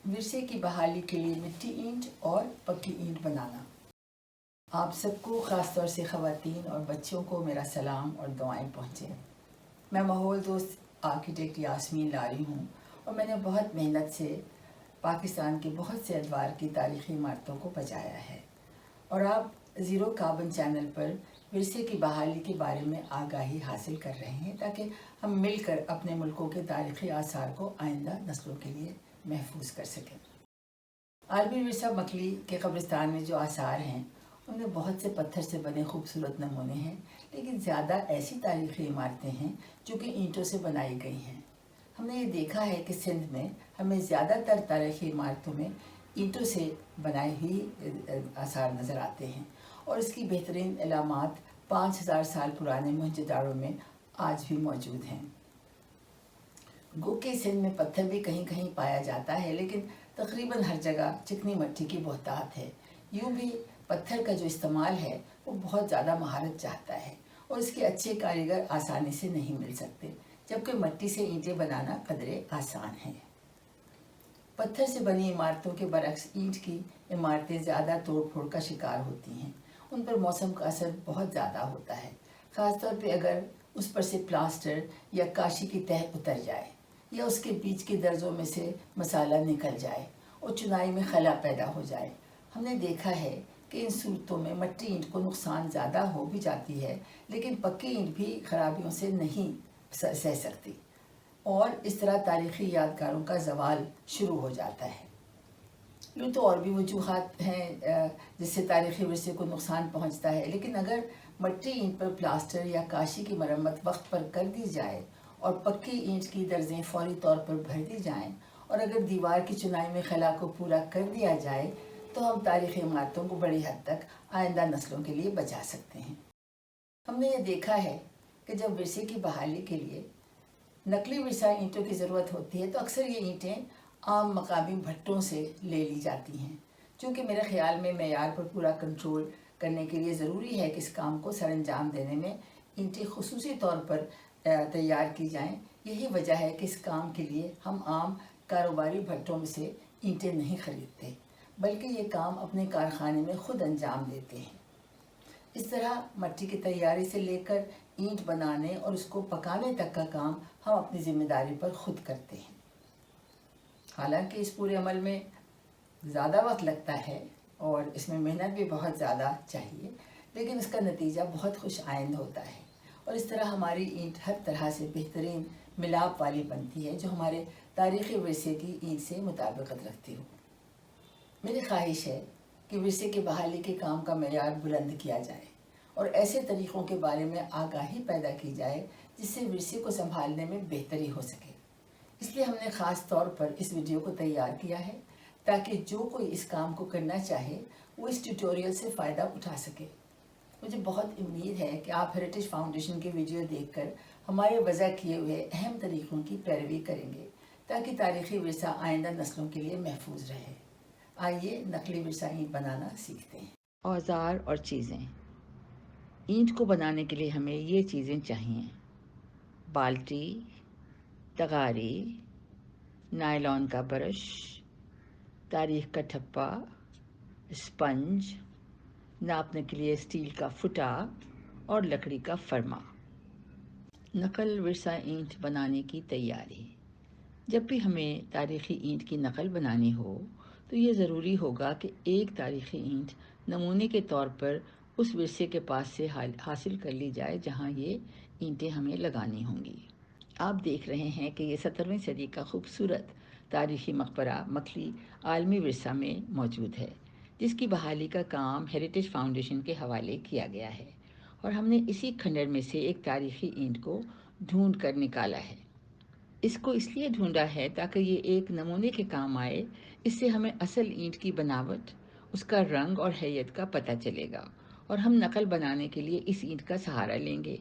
ورثے کی بحالی کے لیے مٹی اینٹ اور پکی اینٹ بنانا۔ آپ سب کو، خاص طور سے خواتین اور بچوں کو، میرا سلام اور دعائیں پہنچے۔ میں ماحول دوست آرکیٹیکٹ یاسمین لاری ہوں اور میں نے بہت محنت سے پاکستان کے بہت سے ادوار کی تاریخی عمارتوں کو بچایا ہے، اور آپ زیرو کاربن چینل پر ورثے کی بحالی کے بارے میں آگاہی حاصل کر رہے ہیں تاکہ ہم مل کر اپنے ملکوں کے تاریخی آثار کو آئندہ نسلوں کے لیے محفوظ کر سکیں۔ عالمی ورثہ مکلی کے قبرستان میں جو آثار ہیں ان میں بہت سے پتھر سے بنے خوبصورت نمونے ہیں، لیکن زیادہ ایسی تاریخی عمارتیں ہیں جو کہ اینٹوں سے بنائی گئی ہیں۔ ہم نے یہ دیکھا ہے کہ سندھ میں ہمیں زیادہ تر تاریخی عمارتوں میں اینٹوں سے بنائی ہوئی آثار نظر آتے ہیں، اور اس کی بہترین علامات 5000 سال پرانے موہنجو-داڑو میں آج بھی موجود ہیں۔ گو کہ سندھ میں پتھر بھی کہیں کہیں پایا جاتا ہے، لیکن تقریباً ہر جگہ چکنی مٹی کی بہتات ہے۔ یوں بھی پتھر کا جو استعمال ہے وہ بہت زیادہ مہارت چاہتا ہے، اور اس کے اچھے کاریگر آسانی سے نہیں مل سکتے، جبکہ مٹی سے اینٹیں بنانا قدرے آسان ہے۔ پتھر سے بنی عمارتوں کے برعکس اینٹ کی عمارتیں زیادہ توڑ پھوڑ کا شکار ہوتی ہیں۔ ان پر موسم کا اثر بہت زیادہ ہوتا ہے، خاص طور پہ اگر اس پر سے پلاسٹر یا کاشی کی تہ اتر جائے، یا اس کے بیچ کے درزوں میں سے مسالہ نکل جائے اور چنائی میں خلا پیدا ہو جائے۔ ہم نے دیکھا ہے کہ ان صورتوں میں مٹی اینٹ کو نقصان زیادہ ہو بھی جاتی ہے، لیکن پکی اینٹ بھی خرابیوں سے نہیں سہ سکتی، اور اس طرح تاریخی یادگاروں کا زوال شروع ہو جاتا ہے۔ یوں تو اور بھی وجوہات ہیں جس سے تاریخی ورثے کو نقصان پہنچتا ہے، لیکن اگر مٹی اینٹ پر پلاسٹر یا کاشی کی مرمت وقت پر کر دی جائے اور پکی اینٹ کی درزیں فوری طور پر بھر دی جائیں، اور اگر دیوار کی چنائی میں خلا کو پورا کر دیا جائے، تو ہم تاریخی عمارتوں کو بڑی حد تک آئندہ نسلوں کے لیے بچا سکتے ہیں۔ ہم نے یہ دیکھا ہے کہ جب ورثے کی بحالی کے لیے نقلی ورثہ اینٹوں کی ضرورت ہوتی ہے تو اکثر یہ اینٹیں عام مقامی بھٹوں سے لے لی جاتی ہیں، چونکہ میرے خیال میں معیار پر پورا کنٹرول کرنے کے لیے ضروری ہے کہ اس کام کو سر انجام دینے میں اینٹیں خصوصی طور پر تیار کی جائیں۔ یہی وجہ ہے کہ اس کام کے لیے ہم عام کاروباری بھٹوں میں سے اینٹیں نہیں خریدتے، بلکہ یہ کام اپنے کارخانے میں خود انجام دیتے ہیں۔ اس طرح مٹی کی تیاری سے لے کر اینٹ بنانے اور اس کو پکانے تک کا کام ہم اپنی ذمہ داری پر خود کرتے ہیں۔ حالانکہ اس پورے عمل میں زیادہ وقت لگتا ہے اور اس میں محنت بھی بہت زیادہ چاہیے، لیکن اس کا نتیجہ بہت خوش آئند ہوتا ہے، اور اس طرح ہماری اینٹ ہر طرح سے بہترین ملاپ والی بنتی ہے جو ہمارے تاریخی ورثے کی اینٹ سے مطابقت رکھتی ہو۔ میری خواہش ہے کہ ورثے کی بحالی کے کام کا معیار بلند کیا جائے اور ایسے طریقوں کے بارے میں آگاہی پیدا کی جائے جس سے ورثے کو سنبھالنے میں بہتری ہو سکے۔ اس لیے ہم نے خاص طور پر اس ویڈیو کو تیار کیا ہے تاکہ جو کوئی اس کام کو کرنا چاہے وہ اس ٹیوٹوریل سے فائدہ اٹھا سکے۔ مجھے بہت امید ہے کہ آپ ہیریٹیج فاؤنڈیشن کی ویڈیو دیکھ کر ہمارے وضع کیے ہوئے اہم طریقوں کی پیروی کریں گے تاکہ تاریخی ورثہ آئندہ نسلوں کے لیے محفوظ رہے۔ آئیے نقلی ورثہ اینٹ بنانا سیکھتے ہیں۔ اوزار اور چیزیں۔ اینٹ کو بنانے کے لیے ہمیں یہ چیزیں چاہیے: بالٹی، تغاری، نائلون کا برش، تاریخ کا ٹھپا، اسپنج، ناپنے کے لیے اسٹیل کا فٹا اور لکڑی کا فرما۔ نقل ورثہ اینٹ بنانے کی تیاری۔ جب بھی ہمیں تاریخی اینٹ کی نقل بنانی ہو تو یہ ضروری ہوگا کہ ایک تاریخی اینٹ نمونے کے طور پر اس ورثے کے پاس سے حاصل کر لی جائے جہاں یہ اینٹیں ہمیں لگانی ہوں گی۔ آپ دیکھ رہے ہیں کہ یہ 17ویں صدی کا خوبصورت تاریخی مقبرہ مکلی عالمی ورثہ میں موجود ہے، جس کی بحالی کا کام ہیریٹیج فاؤنڈیشن کے حوالے کیا گیا ہے، اور ہم نے اسی کھنڈر میں سے ایک تاریخی اینٹ کو ڈھونڈ کر نکالا ہے۔ اس کو اس لیے ڈھونڈا ہے تاکہ یہ ایک نمونے کے کام آئے۔ اس سے ہمیں اصل اینٹ کی بناوٹ، اس کا رنگ اور ہیئت کا پتہ چلے گا، اور ہم نقل بنانے کے لیے اس اینٹ کا سہارا لیں گے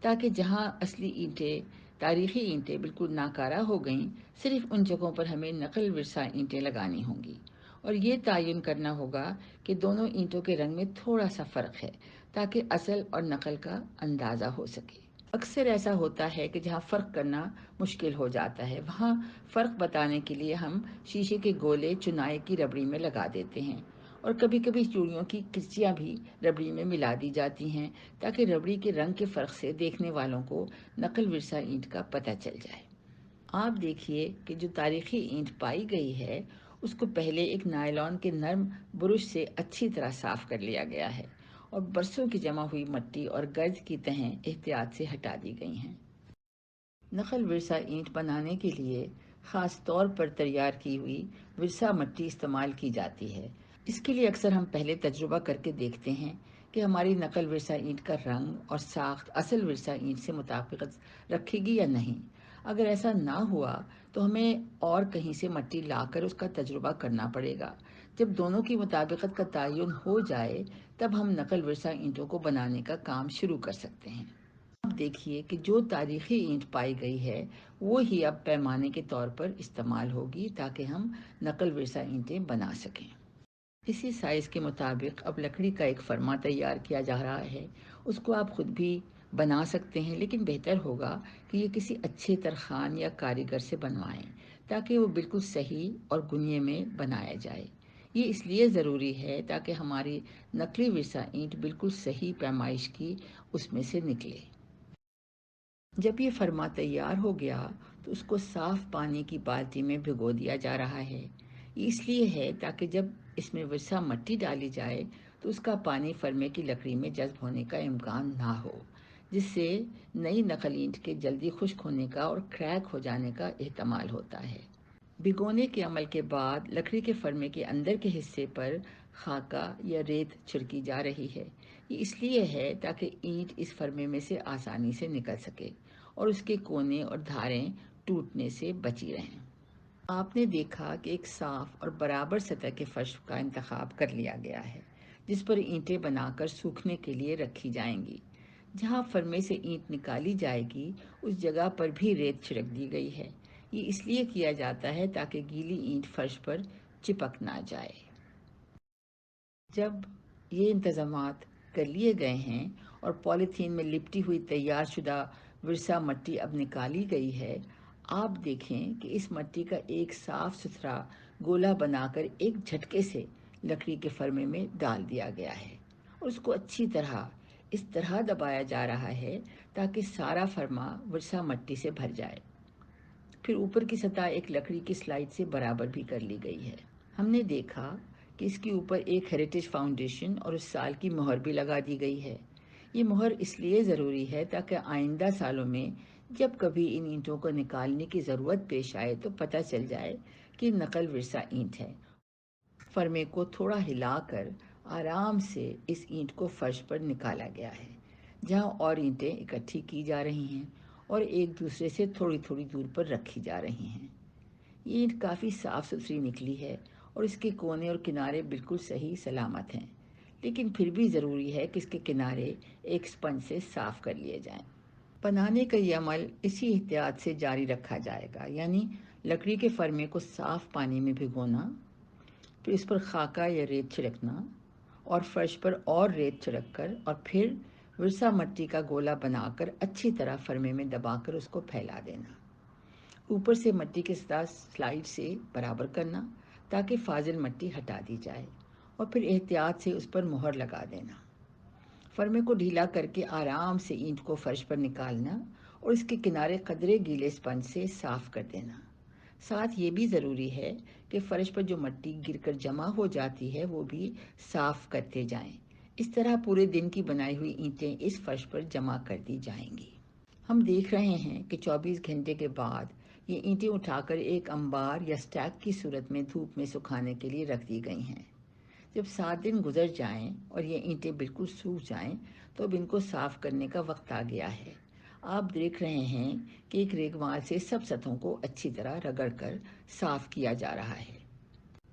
تاکہ جہاں اصلی اینٹیں، تاریخی اینٹیں بالکل ناکارہ ہو گئیں، صرف ان جگہوں پر ہمیں نقل ورثہ اینٹیں لگانی ہوں گی، اور یہ تعین کرنا ہوگا کہ دونوں اینٹوں کے رنگ میں تھوڑا سا فرق ہے تاکہ اصل اور نقل کا اندازہ ہو سکے۔ اکثر ایسا ہوتا ہے کہ جہاں فرق کرنا مشکل ہو جاتا ہے وہاں فرق بتانے کے لیے ہم شیشے کے گولے چنائی کی ربڑی میں لگا دیتے ہیں، اور کبھی کبھی چوڑیوں کی کرچیاں بھی ربڑی میں ملا دی جاتی ہیں تاکہ ربڑی کے رنگ کے فرق سے دیکھنے والوں کو نقل ورثہ اینٹ کا پتہ چل جائے۔ آپ دیکھیے کہ جو تاریخی اینٹ پائی گئی ہے اس کو پہلے ایک نائلون کے نرم برش سے اچھی طرح صاف کر لیا گیا ہے، اور برسوں کی جمع ہوئی مٹی اور گرد کی تہیں احتیاط سے ہٹا دی گئی ہیں۔ نقل ورثہ اینٹ بنانے کے لیے خاص طور پر تیار کی ہوئی ورثہ مٹی استعمال کی جاتی ہے۔ اس کے لیے اکثر ہم پہلے تجربہ کر کے دیکھتے ہیں کہ ہماری نقل ورثہ اینٹ کا رنگ اور ساخت اصل ورثہ اینٹ سے مطابقت رکھے گی یا نہیں۔ اگر ایسا نہ ہوا تو ہمیں اور کہیں سے مٹی لا کر اس کا تجربہ کرنا پڑے گا۔ جب دونوں کی مطابقت کا تعین ہو جائے تب ہم نقل ورثہ اینٹوں کو بنانے کا کام شروع کر سکتے ہیں۔ اب دیکھیے کہ جو تاریخی اینٹ پائی گئی ہے وہ ہی اب پیمانے کے طور پر استعمال ہوگی تاکہ ہم نقل ورثہ اینٹیں بنا سکیں۔ اسی سائز کے مطابق اب لکڑی کا ایک فرما تیار کیا جا رہا ہے۔ اس کو آپ خود بھی بنا سکتے ہیں، لیکن بہتر ہوگا کہ یہ کسی اچھے ترخان یا کاریگر سے بنوائیں تاکہ وہ بالکل صحیح اور گنیے میں بنایا جائے۔ یہ اس لیے ضروری ہے تاکہ ہماری نقلی ورثہ اینٹ بالکل صحیح پیمائش کی اس میں سے نکلے۔ جب یہ فرما تیار ہو گیا تو اس کو صاف پانی کی بالٹی میں بھگو دیا جا رہا ہے۔ یہ اس لیے ہے تاکہ جب اس میں ورثہ مٹی ڈالی جائے تو اس کا پانی فرمے کی لکڑی میں جذب ہونے کا امکان نہ ہو، جس سے نئی نقل اینٹ کے جلدی خشک ہونے کا اور کریک ہو جانے کا احتمال ہوتا ہے۔ بھگونے کے عمل کے بعد لکڑی کے فرمے کے اندر کے حصے پر خاکہ یا ریت چھڑکی جا رہی ہے۔ یہ اس لیے ہے تاکہ اینٹ اس فرمے میں سے آسانی سے نکل سکے اور اس کے کونے اور دھاریں ٹوٹنے سے بچی رہیں۔ آپ نے دیکھا کہ ایک صاف اور برابر سطح کے فرش کا انتخاب کر لیا گیا ہے جس پر اینٹیں بنا کر سوکھنے کے لیے رکھی جائیں گی۔ جہاں فرمے سے اینٹ نکالی جائے گی اس جگہ پر بھی ریت چھڑک دی گئی ہے۔ یہ اس لیے کیا جاتا ہے تاکہ گیلی اینٹ فرش پر چپک نہ جائے۔ جب یہ انتظامات کر لیے گئے ہیں اور پولیتھین میں لپٹی ہوئی تیار شدہ ورثہ مٹی اب نکالی گئی ہے، آپ دیکھیں کہ اس مٹی کا ایک صاف ستھرا گولا بنا کر ایک جھٹکے سے لکڑی کے فرمے میں ڈال دیا گیا ہے، اور اس کو اچھی طرح اس طرح دبایا جا رہا ہے تاکہ سارا فرما ورثہ مٹی سے بھر جائے۔ پھر اوپر کی سطح ایک لکڑی کی سلائڈ سے برابر بھی کر لی گئی ہے۔ ہم نے دیکھا کہ اس کے اوپر ایک ہیریٹیج فاؤنڈیشن اور اس سال کی مہر بھی لگا دی گئی ہے۔ یہ مہر اس لیے ضروری ہے تاکہ آئندہ سالوں میں جب کبھی ان اینٹوں کو نکالنے کی ضرورت پیش آئے تو پتہ چل جائے کہ نقل ورثہ اینٹ ہے۔ فرمے کو تھوڑا ہلا کر آرام سے اس اینٹ کو فرش پر نکالا گیا ہے، جہاں اور اینٹیں اکٹھی کی جا رہی ہیں اور ایک دوسرے سے تھوڑی تھوڑی دور پر رکھی جا رہی ہیں۔ یہ اینٹ کافی صاف ستھری نکلی ہے اور اس کے کونے اور کنارے بالکل صحیح سلامت ہیں، لیکن پھر بھی ضروری ہے کہ اس کے کنارے ایک اسپنج سے صاف کر لیے جائیں۔ بنانے کا یہ عمل اسی احتیاط سے جاری رکھا جائے گا، یعنی لکڑی کے فرمے کو صاف پانی میں بھگونا، پھر اس پر خاکہ یا ریت چھڑکنا اور فرش پر اور ریت چھڑک کر اور پھر ورثہ مٹی کا گولا بنا کر اچھی طرح فرمے میں دبا کر اس کو پھیلا دینا۔ اوپر سے مٹی کے سطح سلائڈ سے برابر کرنا تاکہ فاضل مٹی ہٹا دی جائے، اور پھر احتیاط سے اس پر مہر لگا دینا۔ فرمے کو ڈھیلا کر کے آرام سے اینٹ کو فرش پر نکالنا اور اس کے کنارے قدرے گیلے اسپنج سے صاف کر دینا۔ ساتھ یہ بھی ضروری ہے کہ فرش پر جو مٹی گر کر جمع ہو جاتی ہے وہ بھی صاف کرتے جائیں۔ اس طرح پورے دن کی بنائی ہوئی اینٹیں اس فرش پر جمع کر دی جائیں گی۔ ہم دیکھ رہے ہیں کہ 24 گھنٹے کے بعد یہ اینٹیں اٹھا کر ایک انبار یا سٹیک کی صورت میں دھوپ میں سکھانے کے لیے رکھ دی گئی ہیں۔ جب 7 دن گزر جائیں اور یہ اینٹیں بالکل سوکھ جائیں تو اب ان کو صاف کرنے کا وقت آ گیا ہے۔ آپ دیکھ رہے ہیں کہ ایک ریگمال سے سب سطحوں کو اچھی طرح رگڑ کر صاف کیا جا رہا ہے۔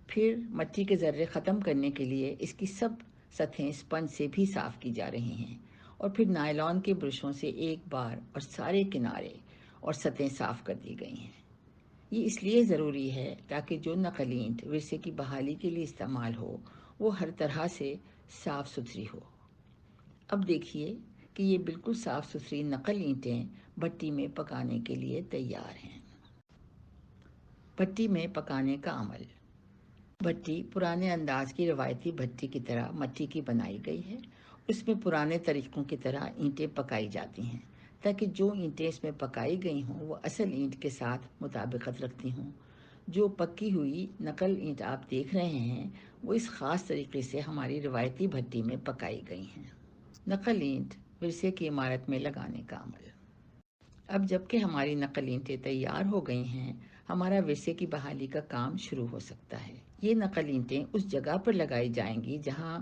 پھر مٹی کے ذرے ختم کرنے کے لیے اس کی سب سطحیں اسپنج سے بھی صاف کی جا رہی ہیں، اور پھر نائلون کے برشوں سے ایک بار اور سارے کنارے اور سطحیں صاف کر دی گئی ہیں۔ یہ اس لیے ضروری ہے تاکہ جو نقل اینٹ ورثے کی بحالی کے لیے استعمال ہو وہ ہر طرح سے صاف ستھری ہو۔ اب دیکھیے کہ یہ بالکل صاف ستھری نقل اینٹیں بھٹی میں پکانے کے لیے تیار ہیں۔ بھٹی میں پکانے کا عمل۔ بھٹی پرانے انداز کی روایتی بھٹی کی طرح مٹی کی بنائی گئی ہے۔ اس میں پرانے طریقوں کی طرح اینٹیں پکائی جاتی ہیں تاکہ جو اینٹیں اس میں پکائی گئی ہوں وہ اصل اینٹ کے ساتھ مطابقت رکھتی ہوں۔ جو پکی ہوئی نقل اینٹ آپ دیکھ رہے ہیں وہ اس خاص طریقے سے ہماری روایتی بھٹی میں پکائی گئی ہیں۔ نقل اینٹ ورثے کی عمارت میں لگانے کا عمل۔ اب جب کہ ہماری نقل اینٹیں تیار ہو گئی ہیں، ہمارا ورثے کی بحالی کا کام شروع ہو سکتا ہے۔ یہ نقل اینٹیں اس جگہ پر لگائی جائیں گی جہاں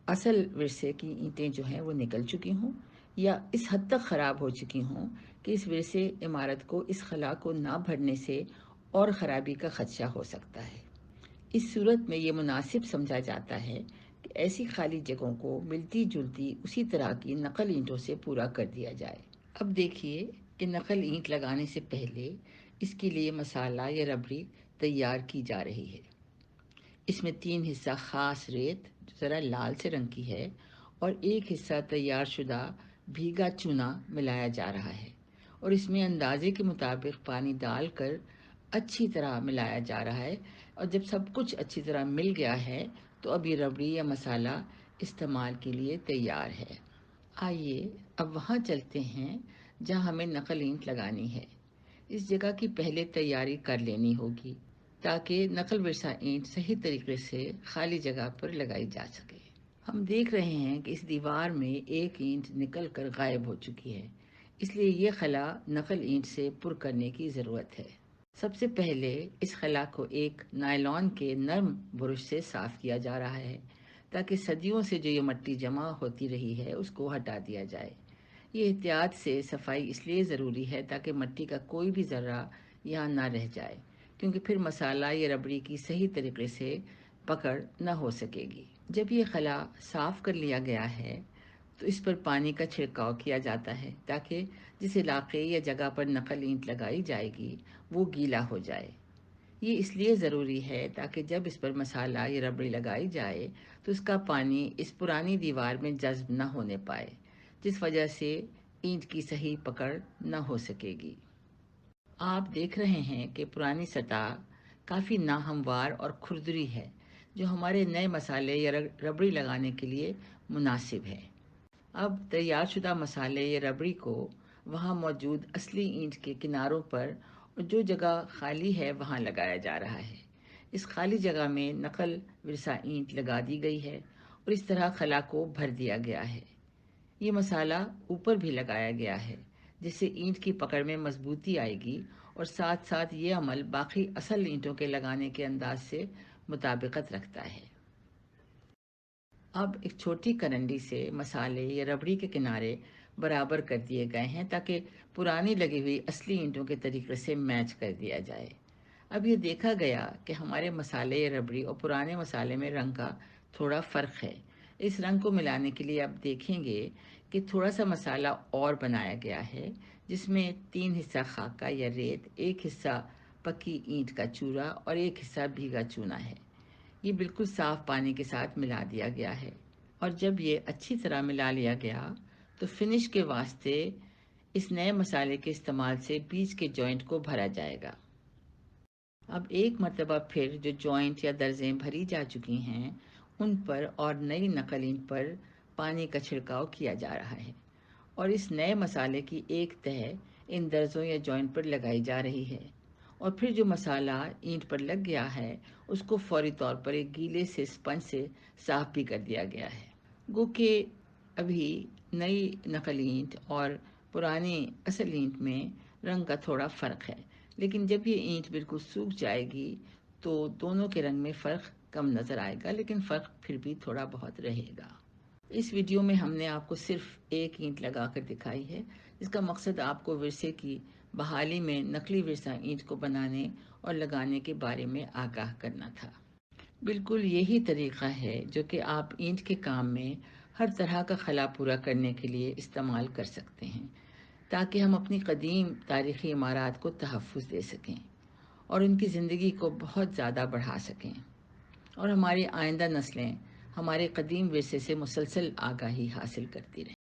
اصل ورثے کی اینٹیں جو ہیں وہ نکل چکی ہوں یا اس حد تک خراب ہو چکی ہوں کہ اس ورثے عمارت کو اس خلا کو نہ بھرنے سے اور خرابی کا خدشہ ہو سکتا ہے۔ اس صورت میں یہ مناسب سمجھا جاتا ہے کہ ایسی خالی جگہوں کو ملتی جلتی اسی طرح کی نقل اینٹوں سے پورا کر دیا جائے۔ اب دیکھیے کہ نقل اینٹ لگانے سے پہلے اس کے لیے مسالہ یا ربڑی تیار کی جا رہی ہے۔ اس میں 3 حصہ خاص ریت جو ذرا لال سے رنگ کی ہے اور 1 حصہ تیار شدہ بھیگا چونا ملایا جا رہا ہے، اور اس میں اندازے کے مطابق پانی ڈال کر اچھی طرح ملایا جا رہا ہے، اور جب سب کچھ اچھی طرح مل گیا ہے تو اب یہ ربڑی یا مسالہ استعمال کے لیے تیار ہے۔ آئیے اب وہاں چلتے ہیں جہاں ہمیں نقل اینٹ لگانی ہے۔ اس جگہ کی پہلے تیاری کر لینی ہوگی تاکہ نقل ورثہ اینٹ صحیح طریقے سے خالی جگہ پر لگائی جا سکے۔ ہم دیکھ رہے ہیں کہ اس دیوار میں ایک اینٹ نکل کر غائب ہو چکی ہے، اس لیے یہ خلا نقل اینٹ سے پر کرنے کی ضرورت ہے۔ سب سے پہلے اس خلا کو ایک نائلون کے نرم برش سے صاف کیا جا رہا ہے تاکہ صدیوں سے جو یہ مٹی جمع ہوتی رہی ہے اس کو ہٹا دیا جائے۔ یہ احتیاط سے صفائی اس لیے ضروری ہے تاکہ مٹی کا کوئی بھی ذرہ یہاں نہ رہ جائے، کیونکہ پھر مسالہ یا ربڑی کی صحیح طریقے سے پکڑ نہ ہو سکے گی۔ جب یہ خلا صاف کر لیا گیا ہے تو اس پر پانی کا چھڑکاؤ کیا جاتا ہے تاکہ جس علاقے یا جگہ پر نقل اینٹ لگائی جائے گی وہ گیلا ہو جائے۔ یہ اس لیے ضروری ہے تاکہ جب اس پر مسالہ یا ربڑی لگائی جائے تو اس کا پانی اس پرانی دیوار میں جذب نہ ہونے پائے، جس وجہ سے اینٹ کی صحیح پکڑ نہ ہو سکے گی۔ آپ دیکھ رہے ہیں کہ پرانی سطح کافی ناہموار اور کھردری ہے، جو ہمارے نئے مسالے یا ربڑی لگانے کے لیے مناسب ہے۔ اب تیار شدہ مسالے یا ربڑی کو وہاں موجود اصلی اینٹ کے کناروں پر اور جو جگہ خالی ہے وہاں لگایا جا رہا ہے۔ اس خالی جگہ میں نقل ورثہ اینٹ لگا دی گئی ہے اور اس طرح خلا کو بھر دیا گیا ہے۔ یہ مسالہ اوپر بھی لگایا گیا ہے جس سے اینٹ کی پکڑ میں مضبوطی آئے گی، اور ساتھ ساتھ یہ عمل باقی اصل اینٹوں کے لگانے کے انداز سے مطابقت رکھتا ہے۔ اب ایک چھوٹی کرنڈی سے مسالے یا ربڑی کے کنارے برابر کر دیے گئے ہیں تاکہ پرانی لگی ہوئی اصلی اینٹوں کے طریقے سے میچ کر دیا جائے۔ اب یہ دیکھا گیا کہ ہمارے مسالے یا ربڑی اور پرانے مسالے میں رنگ کا تھوڑا فرق ہے۔ اس رنگ کو ملانے کے لیے آپ دیکھیں گے کہ تھوڑا سا مسالہ اور بنایا گیا ہے، جس میں 3 حصہ خاکہ یا ریت، 1 حصہ پکی اینٹ کا چورا اور 1 حصہ بھیگا چونا ہے۔ یہ بالکل صاف پانی کے ساتھ ملا دیا گیا ہے، اور جب یہ اچھی طرح ملا لیا گیا تو فنش کے واسطے اس نئے مسالے کے استعمال سے بیچ کے جوائنٹ کو بھرا جائے گا۔ اب ایک مرتبہ پھر جو جوائنٹ یا درزیں بھری جا چکی ہیں ان پر اور نئی نقل اینٹ پر پانی کا چھڑکاؤ کیا جا رہا ہے، اور اس نئے مسالے کی ایک تہہ ان درزوں یا جوائنٹ پر لگائی جا رہی ہے، اور پھر جو مسالہ اینٹ پر لگ گیا ہے اس کو فوری طور پر ایک گیلے سے اسپنج سے صاف بھی کر دیا گیا ہے۔ گو کہ ابھی نئی نقل اینٹ اور پرانی اصل اینٹ میں رنگ کا تھوڑا فرق ہے، لیکن جب یہ اینٹ بالکل سوکھ جائے گی تو دونوں کے رنگ میں فرق کم نظر آئے گا، لیکن فرق پھر بھی تھوڑا بہت رہے گا۔ اس ویڈیو میں ہم نے آپ کو صرف ایک اینٹ لگا کر دکھائی ہے، جس کا مقصد آپ کو ورثے کی بحالی میں نقلی ورثہ اینٹ کو بنانے اور لگانے کے بارے میں آگاہ کرنا تھا۔ بالکل یہی طریقہ ہے جو کہ آپ اینٹ کے کام میں ہر طرح کا خلا پورا کرنے کے لیے استعمال کر سکتے ہیں، تاکہ ہم اپنی قدیم تاریخی عمارات کو تحفظ دے سکیں اور ان کی زندگی کو بہت زیادہ بڑھا سکیں، اور ہماری آئندہ نسلیں ہمارے قدیم ورثے سے مسلسل آگاہی حاصل کرتی رہیں۔